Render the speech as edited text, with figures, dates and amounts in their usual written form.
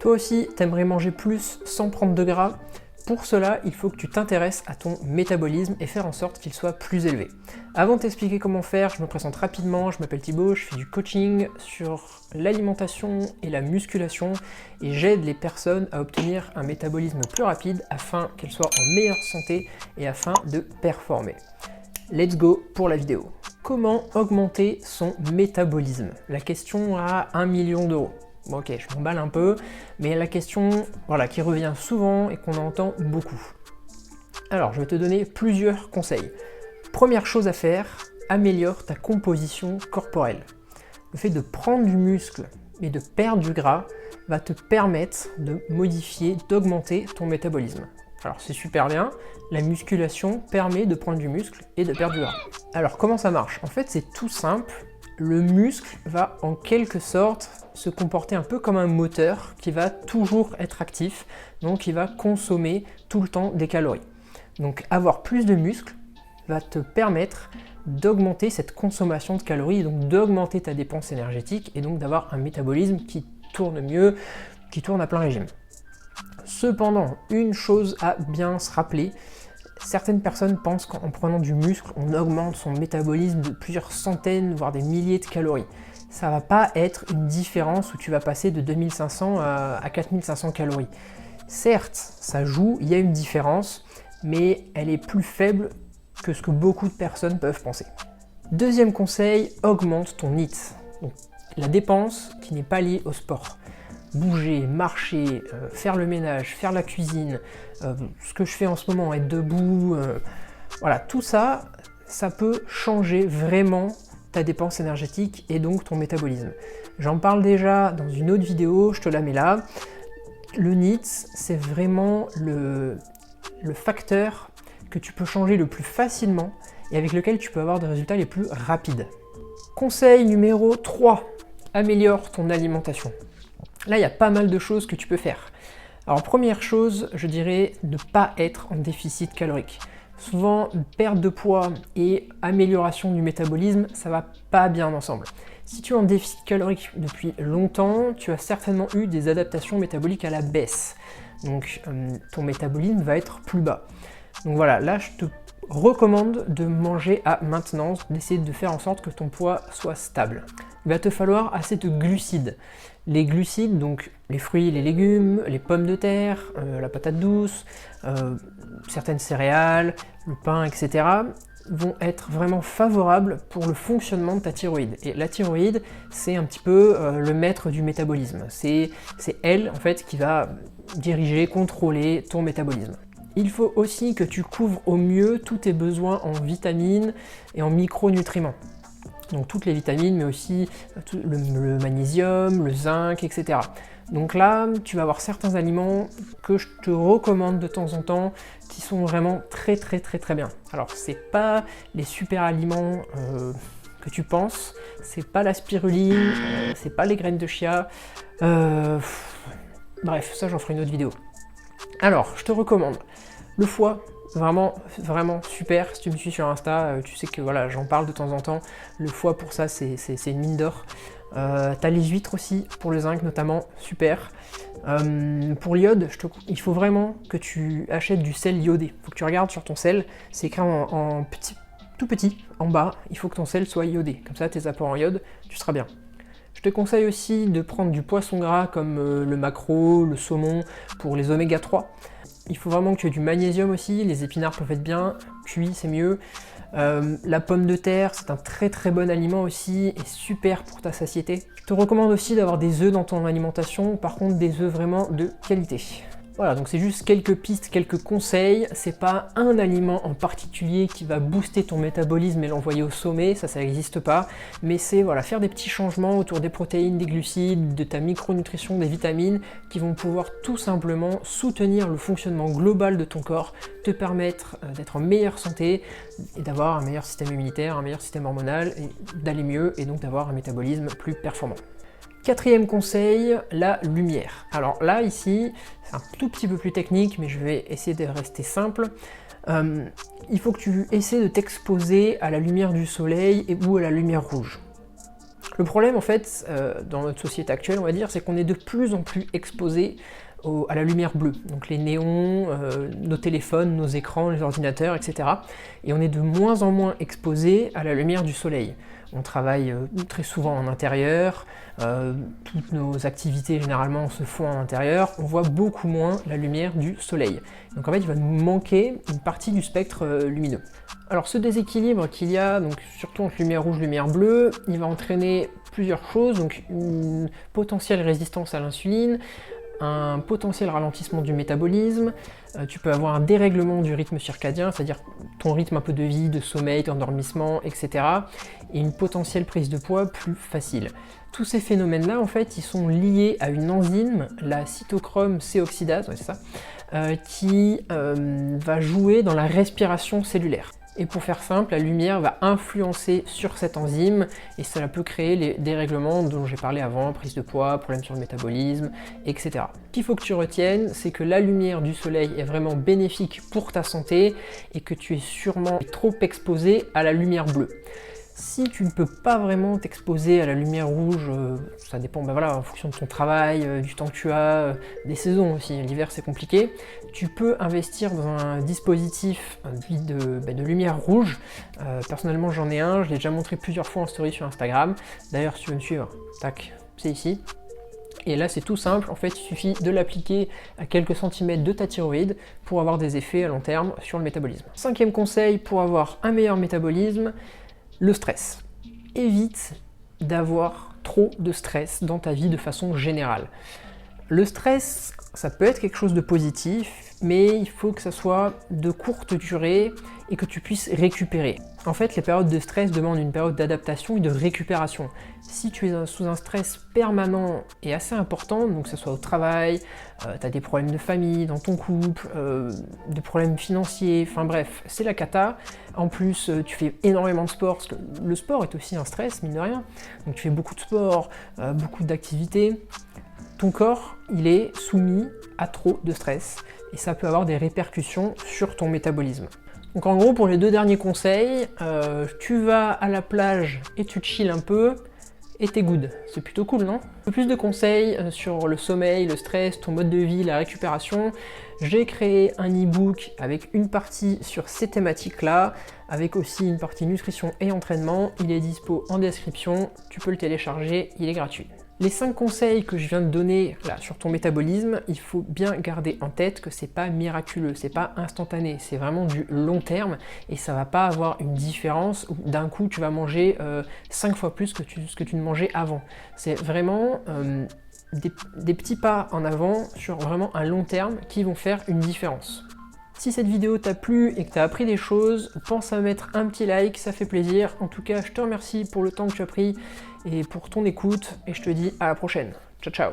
Toi aussi, t'aimerais manger plus sans prendre de gras. Pour cela, il faut que tu t'intéresses à ton métabolisme et faire en sorte qu'il soit plus élevé. Avant de t'expliquer comment faire, je me présente rapidement, je m'appelle Thibaut, je fais du coaching sur l'alimentation et la musculation et j'aide les personnes à obtenir un métabolisme plus rapide afin qu'elles soient en meilleure santé et afin de performer. Let's go pour la vidéo. Comment augmenter son métabolisme? La question à 1 million d'euros. Bon, ok, je m'emballe un peu, mais la question qui revient souvent et qu'on entend beaucoup. Alors, je vais te donner plusieurs conseils. Première chose à faire, améliore ta composition corporelle. Le fait de prendre du muscle et de perdre du gras va te permettre de modifier, d'augmenter ton métabolisme. Alors c'est super bien, la musculation permet de prendre du muscle et de perdre du gras. Alors comment ça marche? En fait c'est tout simple, le muscle va en quelque sorte se comporter un peu comme un moteur qui va toujours être actif, donc il va consommer tout le temps des calories. Donc avoir plus de muscles va te permettre d'augmenter cette consommation de calories, donc d'augmenter ta dépense énergétique et donc d'avoir un métabolisme qui tourne mieux, qui tourne à plein régime. Cependant, une chose à bien se rappeler, certaines personnes pensent qu'en prenant du muscle, on augmente son métabolisme de plusieurs centaines, voire des milliers de calories. Ça va pas être une différence où tu vas passer de 2500 à 4500 calories. Certes, ça joue, il y a une différence, mais elle est plus faible que ce que beaucoup de personnes peuvent penser. Deuxième conseil, augmente ton NEAT. Donc, la dépense qui n'est pas liée au sport. Bouger, marcher, faire le ménage, faire la cuisine, ce que je fais en ce moment, être debout, voilà, tout ça, ça peut changer vraiment ta dépense énergétique et donc ton métabolisme. J'en parle déjà dans une autre vidéo, je te la mets là. Le NEAT, c'est vraiment le facteur que tu peux changer le plus facilement et avec lequel tu peux avoir des résultats les plus rapides. Conseil numéro 3, améliore ton alimentation. Là, il y a pas mal de choses que tu peux faire. Alors, première chose, je dirais ne pas être en déficit calorique. Souvent, perte de poids et amélioration du métabolisme, ça va pas bien ensemble. Si tu es en déficit calorique depuis longtemps, tu as certainement eu des adaptations métaboliques à la baisse. Donc, ton métabolisme va être plus bas. Donc voilà, là, je te recommande de manger à maintenance, d'essayer de faire en sorte que ton poids soit stable. Il va te falloir assez de glucides. Les glucides, donc les fruits, les légumes, les pommes de terre, la patate douce, certaines céréales, le pain, etc. vont être vraiment favorables pour le fonctionnement de ta thyroïde. Et la thyroïde, c'est un petit peu le maître du métabolisme. C'est elle, en fait, qui va diriger, contrôler ton métabolisme. Il faut aussi que tu couvres au mieux tous tes besoins en vitamines et en micronutriments. Donc toutes les vitamines, mais aussi le magnésium, le zinc, etc. Donc là, tu vas avoir certains aliments que je te recommande de temps en temps, qui sont vraiment très bien. Alors c'est pas les super aliments que tu penses, c'est pas la spiruline, c'est pas les graines de chia, bref, ça j'en ferai une autre vidéo. Alors, je te recommande le foie. Vraiment super, si tu me suis sur Insta, tu sais que voilà, j'en parle de temps en temps. Le foie pour ça, c'est une mine d'or. T'as les huîtres aussi, pour le zinc notamment, super. Pour l'iode, il faut vraiment que tu achètes du sel iodé. Il faut que tu regardes sur ton sel, c'est écrit en tout petit, en bas, il faut que ton sel soit iodé. Comme ça, tes apports en iode, tu seras bien. Je te conseille aussi de prendre du poisson gras comme le maquereau, le saumon, pour les oméga 3. Il faut vraiment que tu aies du magnésium aussi, les épinards peuvent être bien, cuits c'est mieux. La pomme de terre, c'est un très bon aliment aussi et super pour ta satiété. Je te recommande aussi d'avoir des œufs dans ton alimentation, par contre des œufs vraiment de qualité. Voilà, donc c'est juste quelques pistes, quelques conseils. C'est pas un aliment en particulier qui va booster ton métabolisme et l'envoyer au sommet, ça n'existe pas. Mais c'est voilà, faire des petits changements autour des protéines, des glucides, de ta micronutrition, des vitamines, qui vont pouvoir tout simplement soutenir le fonctionnement global de ton corps, te permettre d'être en meilleure santé et d'avoir un meilleur système immunitaire, un meilleur système hormonal, et d'aller mieux et donc d'avoir un métabolisme plus performant. Quatrième conseil, la lumière. Alors là, ici, c'est un tout petit peu plus technique, mais je vais essayer de rester simple. Il faut que tu essaies de t'exposer à la lumière du soleil ou à la lumière rouge. Le problème en fait, dans notre société actuelle, on va dire, c'est qu'on est de plus en plus exposé à la lumière bleue, donc les néons, nos téléphones, nos écrans, les ordinateurs, etc. Et on est de moins en moins exposé à la lumière du soleil. On travaille très souvent en intérieur, toutes nos activités généralement se font en intérieur, on voit beaucoup moins la lumière du soleil. Donc en fait il va nous manquer une partie du spectre lumineux. Alors ce déséquilibre qu'il y a, donc surtout entre lumière rouge et lumière bleue, il va entraîner plusieurs choses, donc une potentielle résistance à l'insuline, un potentiel ralentissement du métabolisme, tu peux avoir un dérèglement du rythme circadien, c'est-à-dire ton rythme un peu de vie, de sommeil, d'endormissement, etc. et une potentielle prise de poids plus facile. Tous ces phénomènes-là, en fait, ils sont liés à une enzyme, la cytochrome C-oxydase, ouais, c'est ça, qui va jouer dans la respiration cellulaire. Et pour faire simple, la lumière va influencer sur cette enzyme et cela peut créer les dérèglements dont j'ai parlé avant, prise de poids, problème sur le métabolisme, etc. Ce qu'il faut que tu retiennes, c'est que la lumière du soleil est vraiment bénéfique pour ta santé et que tu es sûrement trop exposé à la lumière bleue. Si tu ne peux pas vraiment t'exposer à la lumière rouge, ça dépend en fonction de ton travail, du temps que tu as, des saisons aussi, l'hiver c'est compliqué, tu peux investir dans un dispositif de lumière rouge. Personnellement j'en ai un, je l'ai déjà montré plusieurs fois en story sur Instagram. D'ailleurs si tu veux me suivre, tac, c'est ici. Et là c'est tout simple, en fait il suffit de l'appliquer à quelques centimètres de ta thyroïde pour avoir des effets à long terme sur le métabolisme. 5e conseil pour avoir un meilleur métabolisme, le stress. Évite d'avoir trop de stress dans ta vie de façon générale. Le stress, ça peut être quelque chose de positif, mais il faut que ça soit de courte durée et que tu puisses récupérer. En fait, les périodes de stress demandent une période d'adaptation et de récupération. Si tu es sous un stress permanent et assez important, donc que ce soit au travail, tu as des problèmes de famille, dans ton couple, des problèmes financiers, enfin bref, c'est la cata. En plus, tu fais énormément de sport, parce que le sport est aussi un stress, mine de rien. Donc tu fais beaucoup de sport, beaucoup d'activités. Ton corps, il est soumis à trop de stress et ça peut avoir des répercussions sur ton métabolisme. Donc en gros, pour les 2 derniers conseils, tu vas à la plage et tu chill un peu et t'es good. C'est plutôt cool, non? Un peu plus de conseils sur le sommeil, le stress, ton mode de vie, la récupération. J'ai créé un e-book avec une partie sur ces thématiques-là, avec aussi une partie nutrition et entraînement. Il est dispo en description, tu peux le télécharger, il est gratuit. Les 5 conseils que je viens de donner là sur ton métabolisme, il faut bien garder en tête que c'est pas miraculeux, c'est pas instantané, c'est vraiment du long terme et ça va pas avoir une différence où d'un coup tu vas manger 5 fois plus que ce que tu ne mangeais avant. C'est vraiment des petits pas en avant sur vraiment un long terme qui vont faire une différence. Si cette vidéo t'a plu et que tu as appris des choses, pense à mettre un petit like, ça fait plaisir. En tout cas, je te remercie pour le temps que tu as pris et pour ton écoute et je te dis à la prochaine. Ciao ciao.